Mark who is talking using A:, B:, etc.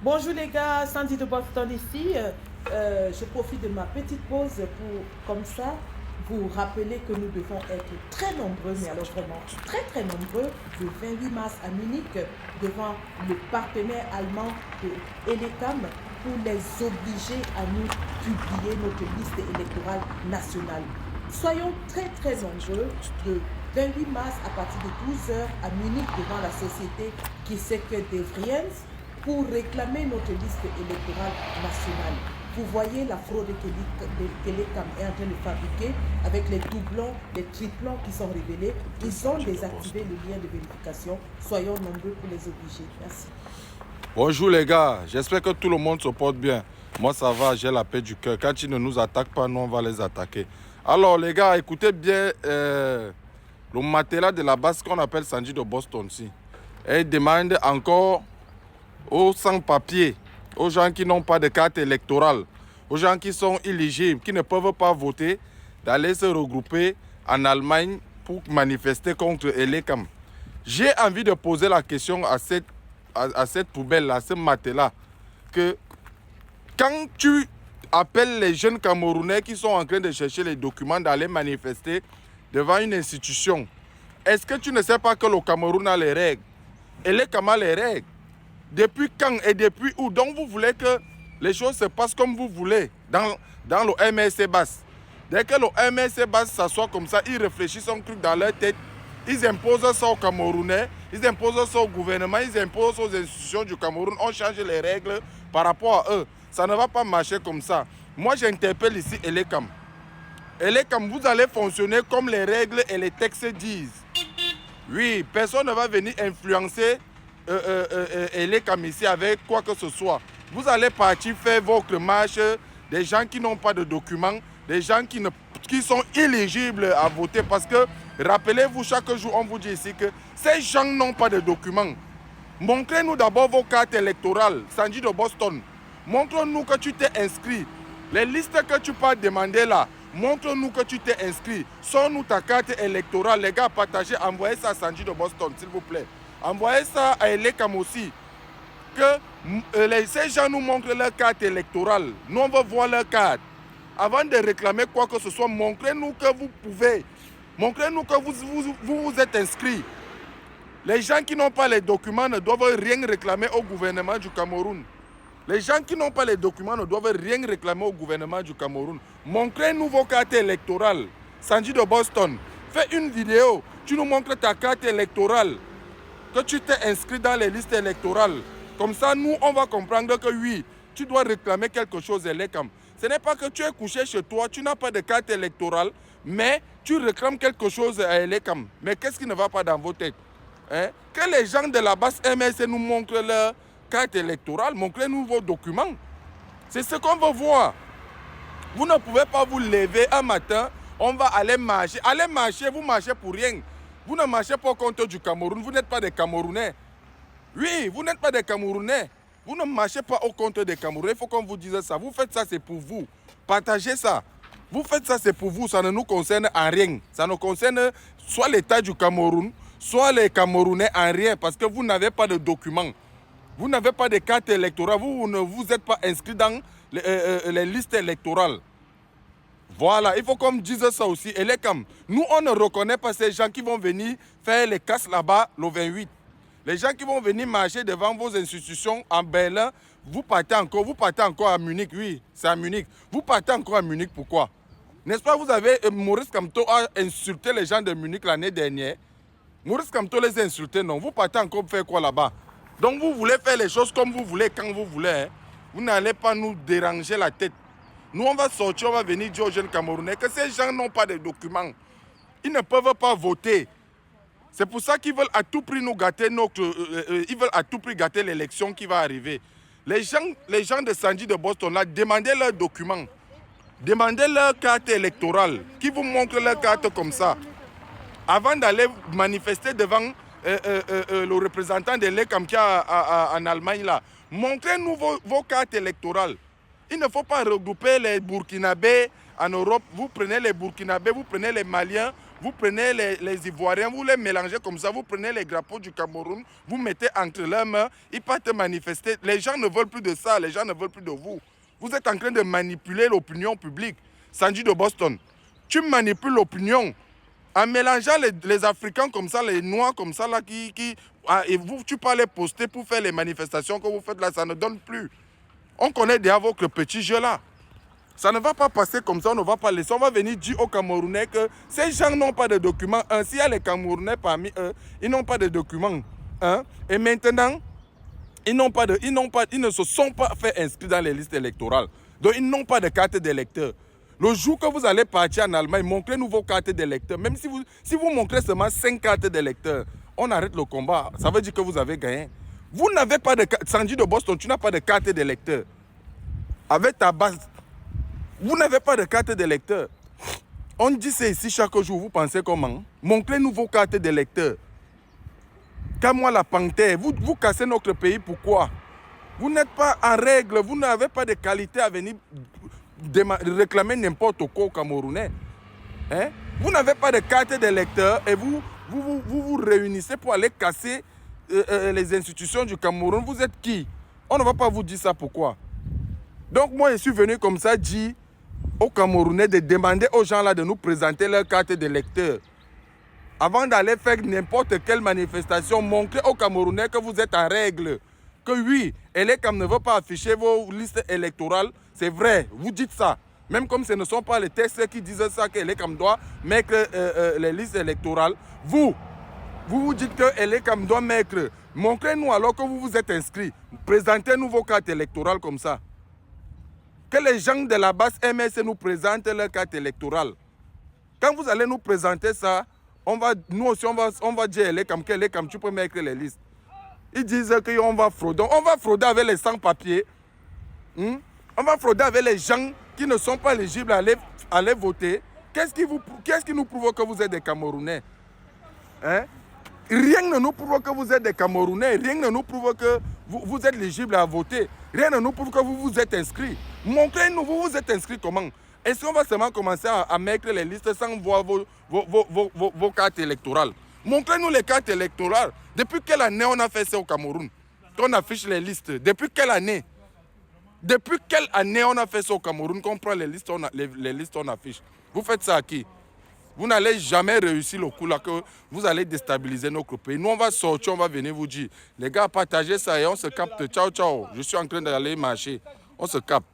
A: Bonjour les gars, Sandy de Boston ici. Je profite de ma petite pause pour, comme ça, vous rappeler que nous devons être très nombreux, mais alors vraiment très nombreux, le 28 mars à Munich, devant le partenaire allemand de Elecam pour les obliger à nous publier notre liste électorale nationale. Soyons très nombreux le 28 mars à partir de 12 heures à Munich devant la société qui sait que des Vriens pour réclamer notre liste électorale nationale. Vous voyez la fraude que Telecam est en train de fabriquer avec les doublons, les triplons qui sont révélés. Ils ont désactivé le lien de vérification. Soyons nombreux pour les obliger. Merci.
B: Bonjour les gars, j'espère que tout le monde se porte bien. Moi ça va, j'ai la paix du cœur. Quand ils ne nous attaquent pas, nous on va les attaquer. Alors les gars, écoutez bien le matelas de la base qu'on appelle Sandy de Boston ici. Elle demande encore aux sans-papiers, aux gens qui n'ont pas de carte électorale, aux gens qui sont éligibles, qui ne peuvent pas voter, d'aller se regrouper en Allemagne pour manifester contre Elecam. J'ai envie de poser la question à cette poubelle-là, à ce matelas, que quand tu appelles les jeunes Camerounais qui sont en train de chercher les documents d'aller manifester devant une institution, est-ce que tu ne sais pas que le Cameroun a les règles? Elecam a les règles. Depuis quand et depuis où? Donc vous voulez que les choses se passent comme vous voulez dans le MRC Basse. Dès que le MRC Basse s'assoit comme ça, ils réfléchissent un truc dans leur tête, ils imposent ça aux Camerounais, ils imposent ça au gouvernement, ils imposent aux institutions du Cameroun, on change les règles par rapport à eux. Ça ne va pas marcher comme ça. Moi j'interpelle ici Elecam. Elecam, vous allez fonctionner comme les règles et les textes disent. Oui, personne ne va venir influencer Elecam ici avec quoi que ce soit. Vous allez partir faire votre marche, des gens qui n'ont pas de documents, des gens qui sont éligibles à voter. Parce que, rappelez-vous, chaque jour, on vous dit ici que ces gens n'ont pas de documents. Montrez-nous d'abord vos cartes électorales, Sandy de Boston. Montre-nous que tu t'es inscrit. Les listes que tu peux demander là, montre-nous que tu t'es inscrit. Sors-nous ta carte électorale. Les gars, partagez, envoyez ça à Sandy de Boston, s'il vous plaît. Envoyez ça à Elecam aussi. Que ces gens nous montrent leur carte électorale. Nous, on veut voir leur carte. Avant de réclamer quoi que ce soit, montrez-nous que vous pouvez. Montrez-nous que vous êtes inscrits. Les gens qui n'ont pas les documents ne doivent rien réclamer au gouvernement du Cameroun. Les gens qui n'ont pas les documents ne doivent rien réclamer au gouvernement du Cameroun. Montrez-nous vos cartes électorales. Sandy de Boston, fais une vidéo. Tu nous montres ta carte électorale. Que tu t'es inscrit dans les listes électorales. Comme ça, nous, on va comprendre que oui, tu dois réclamer quelque chose Elecam. Ce n'est pas que tu es couché chez toi, tu n'as pas de carte électorale, mais tu réclames quelque chose à Elecam. Mais qu'est-ce qui ne va pas dans vos têtes? Que les gens de la base MSC nous montrent leur carte électorale, montrez-nous vos documents. C'est ce qu'on veut voir. Vous ne pouvez pas vous lever un matin, on va aller marcher. Allez marcher, vous marchez pour rien. Vous ne marchez pas au compte du Cameroun, vous n'êtes pas des Camerounais. Oui, vous n'êtes pas des Camerounais. Vous ne marchez pas au compte des Camerounais, il faut qu'on vous dise ça. Vous faites ça, c'est pour vous. Partagez ça. Vous faites ça, c'est pour vous, ça ne nous concerne en rien. Ça ne concerne soit l'État du Cameroun, soit les Camerounais en rien, parce que vous n'avez pas de documents. Vous n'avez pas de carte électorale, vous ne vous êtes pas inscrit dans les listes électorales. Voilà, il faut qu'on me dise ça aussi. Elecam, nous, on ne reconnaît pas ces gens qui vont venir faire les casses là-bas le 28. Les gens qui vont venir marcher devant vos institutions en Berlin, vous partez encore à Munich. Oui, c'est à Munich. Vous partez encore à Munich, pourquoi? N'est-ce pas, vous avez, Maurice Kamto a insulté les gens de Munich l'année dernière. Maurice Kamto les a insultés, non? Vous partez encore faire quoi là-bas? Donc vous voulez faire les choses comme vous voulez, quand vous voulez. Hein? Vous n'allez pas nous déranger la tête. Nous, on va sortir, on va venir dire aux jeunes Camerounais que ces gens n'ont pas de documents. Ils ne peuvent pas voter. C'est pour ça qu'ils veulent à tout prix nous gâter ils veulent à tout prix gâter l'élection qui va arriver. Les gens de Sandy de Boston, là, demandez leurs documents. Demandez leur carte électorale, qui vous montre leur carte comme ça. Avant d'aller manifester devant le représentant de l'ECAM qui est en Allemagne, là, montrez-nous vos cartes électorales. Il ne faut pas regrouper les Burkinabés en Europe. Vous prenez les Burkinabés, vous prenez les Maliens, vous prenez les Ivoiriens, vous les mélangez comme ça, vous prenez les drapeaux du Cameroun, vous mettez entre leurs mains, ils partent manifester. Les gens ne veulent plus de ça, les gens ne veulent plus de vous. Vous êtes en train de manipuler l'opinion publique. Sandy de Boston, tu manipules l'opinion en mélangeant les Africains comme ça, les Noirs comme ça, là, et vous, tu peux les poster pour faire les manifestations que vous faites là, ça ne donne plus. On connaît déjà votre petit jeu là. Ça ne va pas passer comme ça, on ne va pas laisser. On va venir dire aux Camerounais que ces gens n'ont pas de documents. S'il y a les Camerounais parmi eux, ils n'ont pas de documents. Et maintenant, ils ne se sont pas fait inscrits dans les listes électorales. Donc, ils n'ont pas de carte d'électeur. Le jour que vous allez partir en Allemagne, montrez-nous vos cartes d'électeur. Même si vous montrez seulement 5 cartes d'électeur, on arrête le combat. Ça veut dire que vous avez gagné. Vous n'avez pas de carte. Sandy de Boston, tu n'as pas de carte d'électeur. Avec ta base, vous n'avez pas de carte d'électeur. On dit c'est ici chaque jour, vous pensez comment? Montrez-nous vos cartes d'électeur. Comme moi la panthère, vous cassez notre pays, pourquoi? Vous n'êtes pas en règle, vous n'avez pas de qualité à venir réclamer n'importe quoi au Camerounais. Vous n'avez pas de carte d'électeur et vous réunissez pour aller casser les institutions du Cameroun. Vous êtes qui? On ne va pas vous dire ça, pourquoi? Donc moi je suis venu comme ça dire aux Camerounais de demander aux gens là de nous présenter leur carte d'électeur. Avant d'aller faire n'importe quelle manifestation, montrez aux Camerounais que vous êtes en règle. Que oui, Elecam ne veut pas afficher vos listes électorales. C'est vrai, vous dites ça. Même comme ce ne sont pas les textes qui disent ça, que Elecam doit mettre les listes électorales. Vous dites que Elecam doit mettre. Montrez-nous alors que vous vous êtes inscrits. Présentez-nous vos cartes électorales comme ça. Que les gens de la base MS nous présentent leur carte électorale. Quand vous allez nous présenter ça, nous aussi on va dire Elecam, que Elecam, tu peux mettre les listes. Ils disent qu'on va frauder. On va frauder avec les sans-papiers. On va frauder avec les gens qui ne sont pas éligibles à aller voter. Qu'est-ce qui nous prouve que vous êtes des Camerounais? Rien ne nous prouve que vous êtes des Camerounais. Rien ne nous prouve que vous êtes éligibles à voter. Rien ne nous prouve que vous vous êtes inscrits. Montrez-nous, vous vous êtes inscrits comment? Est-ce qu'on va seulement commencer à mettre les listes sans voir vos cartes électorales? Montrez-nous les cartes électorales. Depuis quelle année on a fait ça au Cameroun? Qu'on affiche les listes. Depuis quelle année? Depuis quelle année on a fait ça au Cameroun? Qu'on prend les listes, les listes on affiche. Vous faites ça à qui? Vous n'allez jamais réussir le coup là que vous allez déstabiliser notre pays. Nous on va sortir, on va venir vous dire, les gars, partagez ça et on se capte. Ciao, ciao. Je suis en train d'aller marcher. On se capte.